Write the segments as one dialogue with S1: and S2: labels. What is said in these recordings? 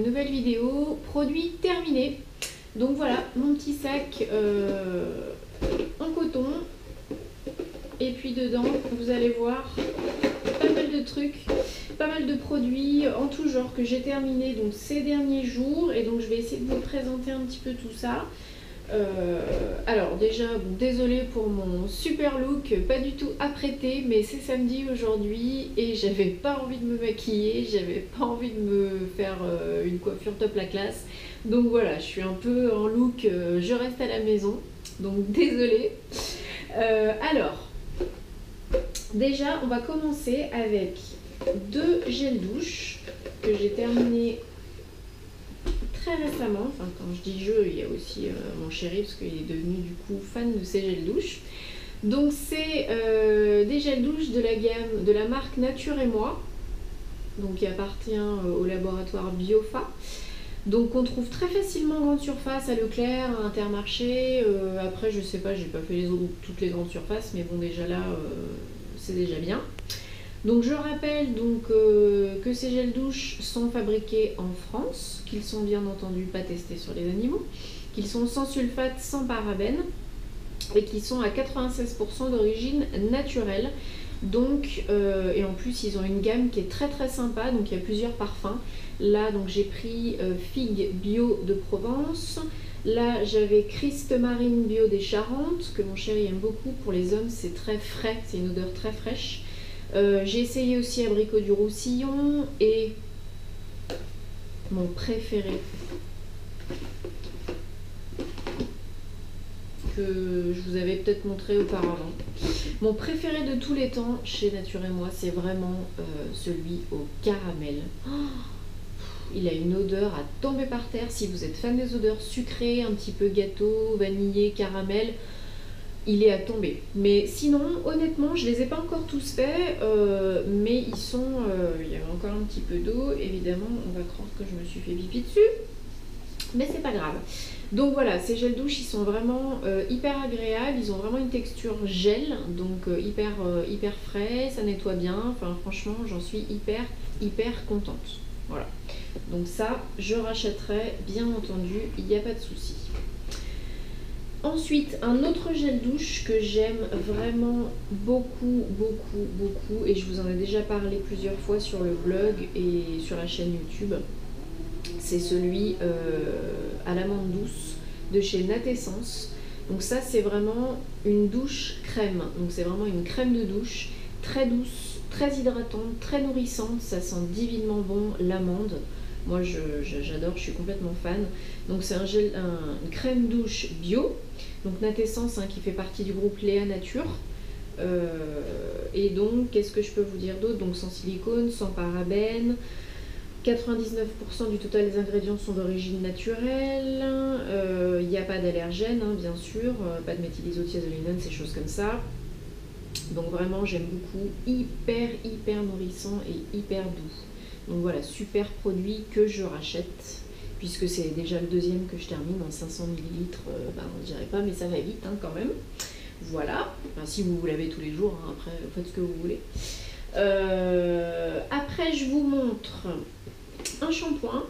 S1: nouvelle vidéo, produit terminé. Donc voilà, mon petit sac en coton. Et puis dedans, vous allez voir pas mal de trucs, pas mal de produits en tout genre que j'ai terminé donc ces derniers jours. Et donc je vais essayer de vous présenter un petit peu tout ça. Alors déjà, bon, désolée pour mon super look, pas du tout apprêté, mais c'est samedi aujourd'hui et j'avais pas envie de me maquiller, j'avais pas envie de me faire une coiffure top la classe. Donc voilà, je suis un peu en look, je reste à la maison, donc désolée. Alors, déjà, on va commencer avec deux gels douche que j'ai terminé très récemment. Enfin, quand je dis je, il y a aussi mon chéri parce qu'il est devenu du coup fan de ces gels douche. Donc c'est des gels douche de la gamme de la marque Nature et Moi, donc qui appartient au laboratoire Biofa. Donc on trouve très facilement en grande surface, à Leclerc, à Intermarché. Après je sais pas, j'ai pas fait toutes les grandes surfaces, mais bon déjà là c'est déjà bien. Donc je rappelle donc, que ces gels douche sont fabriqués en France, qu'ils sont bien entendu pas testés sur les animaux, qu'ils sont sans sulfate, sans parabènes et qui sont à 96% d'origine naturelle. Donc, et en plus ils ont une gamme qui est très très sympa, donc il y a plusieurs parfums. Là donc j'ai pris Figue Bio de Provence. Là j'avais Christ Marine Bio des Charentes, que mon chéri aime beaucoup. Pour les hommes c'est très frais, c'est une odeur très fraîche. J'ai essayé aussi Abricot du Roussillon et mon préféré que je vous avais peut-être montré auparavant. Mon préféré de tous les temps chez Nature et Moi, c'est vraiment celui au caramel. Oh, il a une odeur à tomber par terre. Si vous êtes fan des odeurs sucrées, un petit peu gâteau, vanillé, caramel, il est à tomber. Mais sinon, honnêtement, je les ai pas encore tous faits, mais ils sont... il y a encore un petit peu d'eau, évidemment, on va croire que je me suis fait pipi dessus, mais c'est pas grave. Donc voilà, ces gels douche, ils sont vraiment hyper agréables, ils ont vraiment une texture gel, donc hyper frais, ça nettoie bien, enfin franchement, j'en suis hyper contente. Voilà, donc ça, je rachèterai, bien entendu, il n'y a pas de souci. Ensuite, un autre gel douche que j'aime vraiment beaucoup, et je vous en ai déjà parlé plusieurs fois sur le blog et sur la chaîne YouTube, c'est celui à l'amande douce de chez Natessence. Donc ça, c'est vraiment une douche crème, donc c'est vraiment une crème de douche très douce, très hydratante, très nourrissante, ça sent divinement bon l'amande. Moi j'adore, je suis complètement fan. Donc c'est une crème douche bio, donc Natessence qui fait partie du groupe Léa Nature. Et donc qu'est-ce que je peux vous dire d'autre? Donc sans silicone, sans parabènes, 99% du total des ingrédients sont d'origine naturelle, il n'y a pas d'allergènes bien sûr, pas de méthylisothiazolinone, ces choses comme ça. Donc vraiment j'aime beaucoup, hyper nourrissant et hyper doux. Donc voilà, super produit que je rachète, puisque c'est déjà le deuxième que je termine en 500 ml, on ne dirait pas, mais ça va vite quand même. Voilà, enfin, si vous l'avez tous les jours, après faites ce que vous voulez. Après je vous montre un shampoing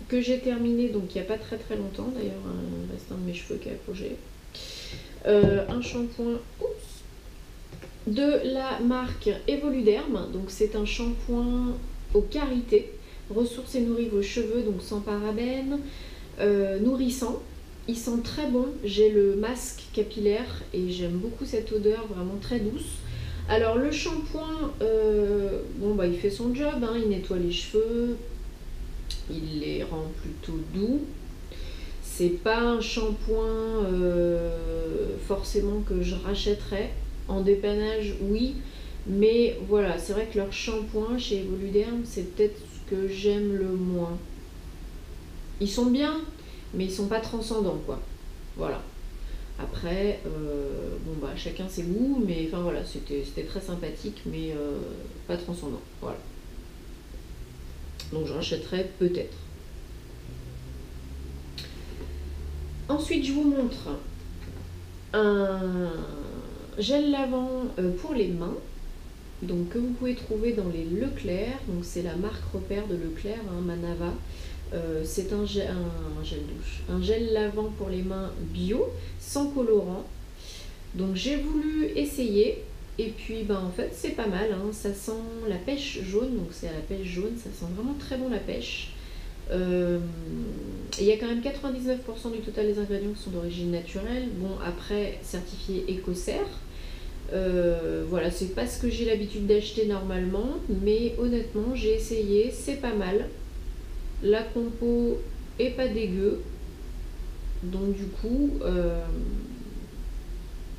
S1: que j'ai terminé donc il n'y a pas très longtemps, d'ailleurs il reste un de mes cheveux qui est accroché. Un shampoing de la marque Evoluderm, donc c'est un shampoing au karité, ressource et nourrit vos cheveux, donc sans parabènes, nourrissant. Il sent très bon, j'ai le masque capillaire et j'aime beaucoup cette odeur vraiment très douce. Alors le shampoing, il fait son job, il nettoie les cheveux, il les rend plutôt doux. C'est pas un shampoing forcément que je rachèterais. En dépannage, oui, mais voilà, c'est vrai que leur shampoing chez Evoluderm, c'est peut-être ce que j'aime le moins. Ils sont bien, mais ils sont pas transcendants, quoi. Voilà. Après, chacun ses goûts, mais enfin voilà, c'était très sympathique, mais pas transcendant. Voilà. Donc je rachèterai peut-être. Ensuite, je vous montre un gel lavant pour les mains, donc que vous pouvez trouver dans les Leclerc. Donc c'est la marque repère de Leclerc, Manava. C'est un gel douche, un gel lavant pour les mains bio, sans colorant. Donc j'ai voulu essayer. Et puis en fait c'est pas mal, hein. Ça sent la pêche jaune, donc c'est à la pêche jaune, ça sent vraiment très bon la pêche. Il y a quand même 99% du total des ingrédients qui sont d'origine naturelle. Bon, après certifié Écocert. Voilà, c'est pas ce que j'ai l'habitude d'acheter normalement, mais honnêtement j'ai essayé, c'est pas mal. La compo est pas dégueu, donc du coup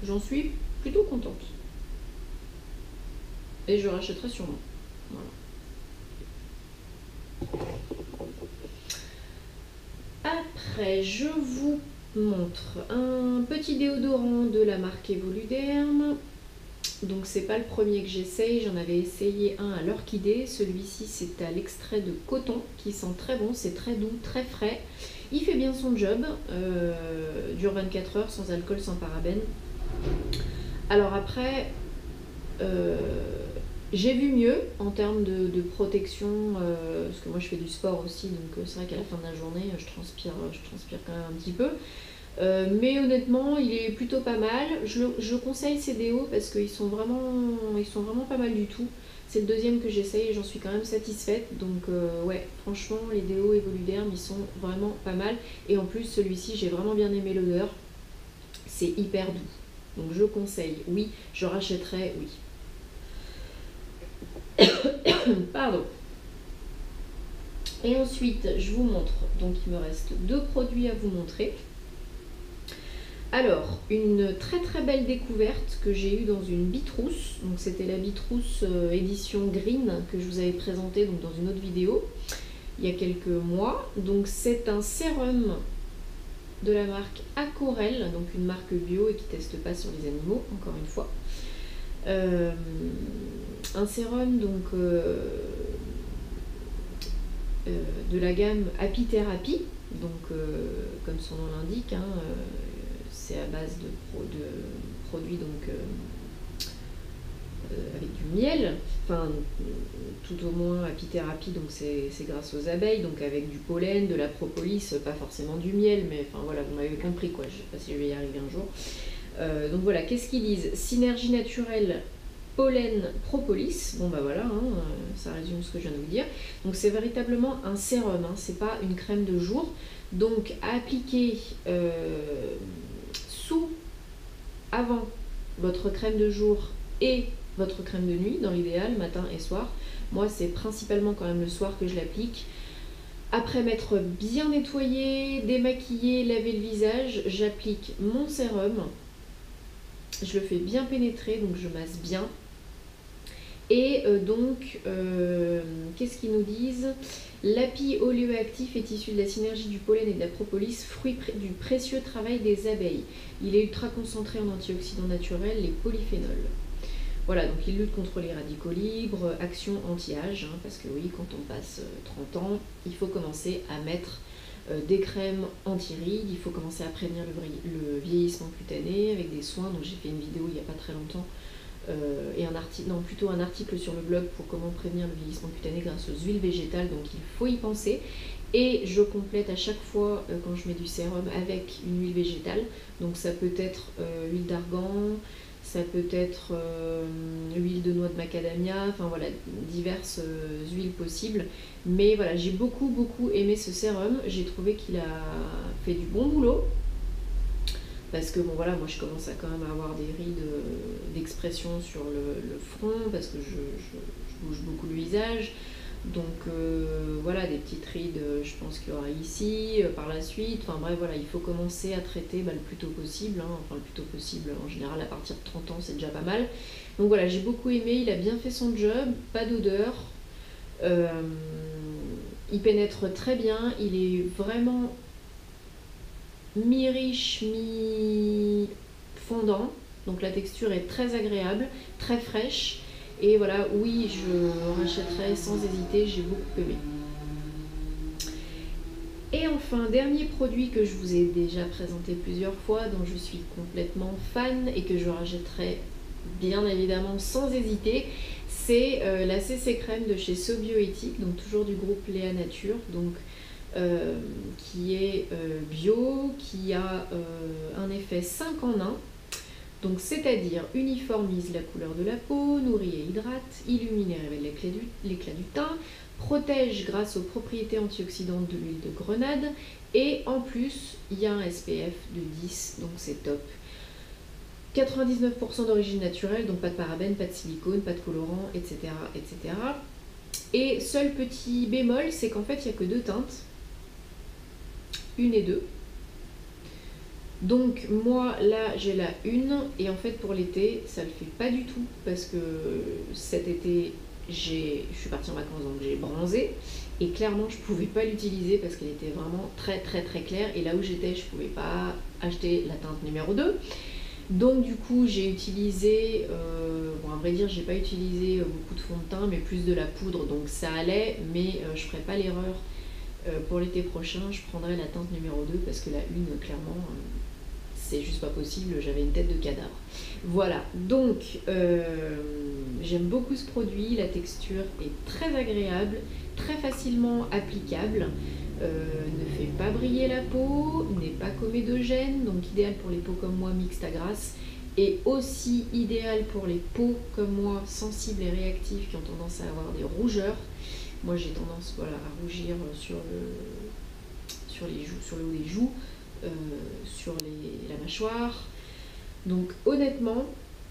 S1: j'en suis plutôt contente. Et je rachèterai sûrement. Voilà. Après, je vous montre un petit déodorant de la marque Evoluderm. Donc c'est pas le premier que j'essaye, j'en avais essayé un à l'orchidée. Celui-ci c'est à l'extrait de coton qui sent très bon, c'est très doux, très frais. Il fait bien son job, dure 24 heures, sans alcool, sans parabènes. Alors après, j'ai vu mieux en termes de protection, parce que moi je fais du sport aussi, donc c'est vrai qu'à la fin de la journée je transpire quand même un petit peu. Mais honnêtement il est plutôt pas mal. Je conseille ces déos parce qu'ils sont vraiment pas mal du tout. C'est le deuxième que j'essaye et j'en suis quand même satisfaite. Donc ouais, franchement les déos Evoluderm ils sont vraiment pas mal. Et en plus celui-ci j'ai vraiment bien aimé l'odeur. C'est hyper doux. Donc je conseille, oui, je rachèterai, oui. Pardon. Et ensuite je vous montre, donc il me reste 2 produits à vous montrer. Alors, une très très belle découverte que j'ai eue dans une Bitrousse. Donc c'était la Bitrousse édition Green que je vous avais présentée donc, dans une autre vidéo il y a quelques mois. Donc c'est un sérum de la marque Aquarelle, donc une marque bio et qui ne teste pas sur les animaux, encore une fois. Un sérum donc de la gamme Apitherapy, donc comme son nom l'indique, hein, c'est à base de produits donc avec du miel, enfin tout au moins Apithérapie, donc c'est grâce aux abeilles, donc avec du pollen, de la propolis, pas forcément du miel, mais enfin voilà, vous m'avez compris quoi, je sais pas si je vais y arriver un jour. Donc voilà, qu'est-ce qu'ils disent? Synergie naturelle, pollen, propolis, bon bah voilà, hein, ça résume ce que je viens de vous dire. Donc c'est véritablement un sérum, hein, c'est pas une crème de jour, donc à appliquer avant votre crème de jour et votre crème de nuit, dans l'idéal, matin et soir. Moi, c'est principalement quand même le soir que je l'applique. Après m'être bien nettoyé, démaquillé, lavé le visage, j'applique mon sérum. Je le fais bien pénétrer, donc je masse bien. Et qu'est-ce qu'ils nous disent? L'api oléoactif est issu de la synergie du pollen et de la propolis, fruit du précieux travail des abeilles. Il est ultra concentré en antioxydants naturels, les polyphénols. Voilà, donc il lutte contre les radicaux libres, action anti-âge, hein, parce que oui, quand on passe 30 ans, il faut commencer à mettre des crèmes anti-rides, il faut commencer à prévenir le vieillissement cutané avec des soins, donc j'ai fait une vidéo il n'y a pas très longtemps, et plutôt un article sur le blog pour comment prévenir le vieillissement cutané grâce aux huiles végétales, donc il faut y penser. Et je complète à chaque fois quand je mets du sérum avec une huile végétale, donc ça peut être huile d'argan, ça peut être huile de noix de macadamia, enfin voilà, diverses huiles possibles. Mais voilà, j'ai beaucoup aimé ce sérum, j'ai trouvé qu'il a fait du bon boulot. Parce que bon voilà, moi je commence à quand même avoir des rides d'expression sur le front, parce que je bouge beaucoup le visage. Donc voilà, des petites rides, je pense qu'il y aura ici, par la suite. Enfin bref, voilà, il faut commencer à traiter le plus tôt possible. Hein. Enfin le plus tôt possible, en général à partir de 30 ans, c'est déjà pas mal. Donc voilà, j'ai beaucoup aimé, il a bien fait son job, pas d'odeur. Il pénètre très bien, il est vraiment mi-riche, mi-fondant. Donc la texture est très agréable, très fraîche. Et voilà, oui, je rachèterai sans hésiter, j'ai beaucoup aimé. Et enfin, dernier produit que je vous ai déjà présenté plusieurs fois, dont je suis complètement fan et que je rachèterai bien évidemment sans hésiter, c'est la CC Crème de chez So Bioéthique, donc toujours du groupe Léa Nature. Donc qui est bio, qui a un effet 5 en 1. Donc c'est-à-dire uniformise la couleur de la peau, nourrit et hydrate, illumine et révèle l'éclat du teint, protège grâce aux propriétés antioxydantes de l'huile de grenade, et en plus il y a un SPF de 10, donc c'est top. 99% d'origine naturelle, donc pas de parabènes, pas de silicone, pas de colorant, etc. etc. Et seul petit bémol, c'est qu'en fait il n'y a que 2 teintes, 1 et 2. Donc moi là j'ai la 1 et en fait pour l'été ça le fait pas du tout parce que cet été je suis partie en vacances donc j'ai bronzé et clairement je pouvais pas l'utiliser parce qu'elle était vraiment très claire et là où j'étais je pouvais pas acheter la teinte numéro 2. Donc du coup j'ai utilisé, bon à vrai dire j'ai pas utilisé beaucoup de fond de teint mais plus de la poudre donc ça allait, mais je ferai pas l'erreur pour l'été prochain, je prendrai la teinte numéro 2 parce que la 1 clairement c'est juste pas possible, j'avais une tête de cadavre. Voilà, donc j'aime beaucoup ce produit, la texture est très agréable, très facilement applicable, ne fait pas briller la peau, n'est pas comédogène, donc idéal pour les peaux comme moi mixtes à grasse, et aussi idéal pour les peaux comme moi sensibles et réactives qui ont tendance à avoir des rougeurs. Moi j'ai tendance voilà, à rougir sur les joues, sur le haut des joues, sur la mâchoire. Donc honnêtement,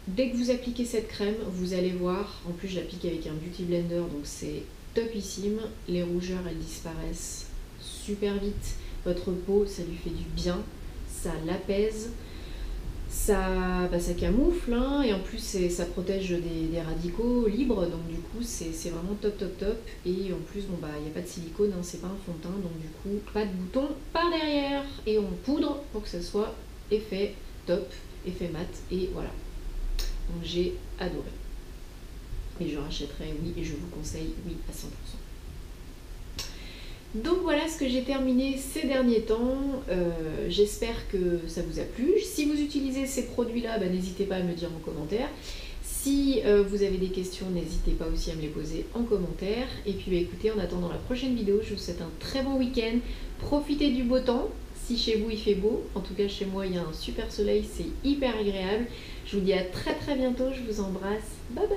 S1: dès que vous appliquez cette crème, vous allez voir, en plus je l'applique avec un beauty blender, donc c'est topissime. Les rougeurs elles disparaissent super vite, votre peau ça lui fait du bien, ça l'apaise, ça camoufle hein, et en plus ça protège des radicaux libres, donc du coup c'est vraiment top. Et en plus bon il n'y a pas de silicone, hein, c'est pas un fond de teint, donc du coup pas de bouton par derrière et on poudre pour que ça soit effet top, effet mat, et voilà. Donc j'ai adoré et je rachèterai, oui, et je vous conseille, oui, à 100%. Donc voilà ce que j'ai terminé ces derniers temps, j'espère que ça vous a plu. Si vous utilisez ces produits-là, n'hésitez pas à me dire en commentaire. Si vous avez des questions, n'hésitez pas aussi à me les poser en commentaire. Et puis écoutez, en attendant la prochaine vidéo, je vous souhaite un très bon week-end. Profitez du beau temps, si chez vous il fait beau. En tout cas chez moi il y a un super soleil, c'est hyper agréable. Je vous dis à très bientôt, je vous embrasse, bye bye.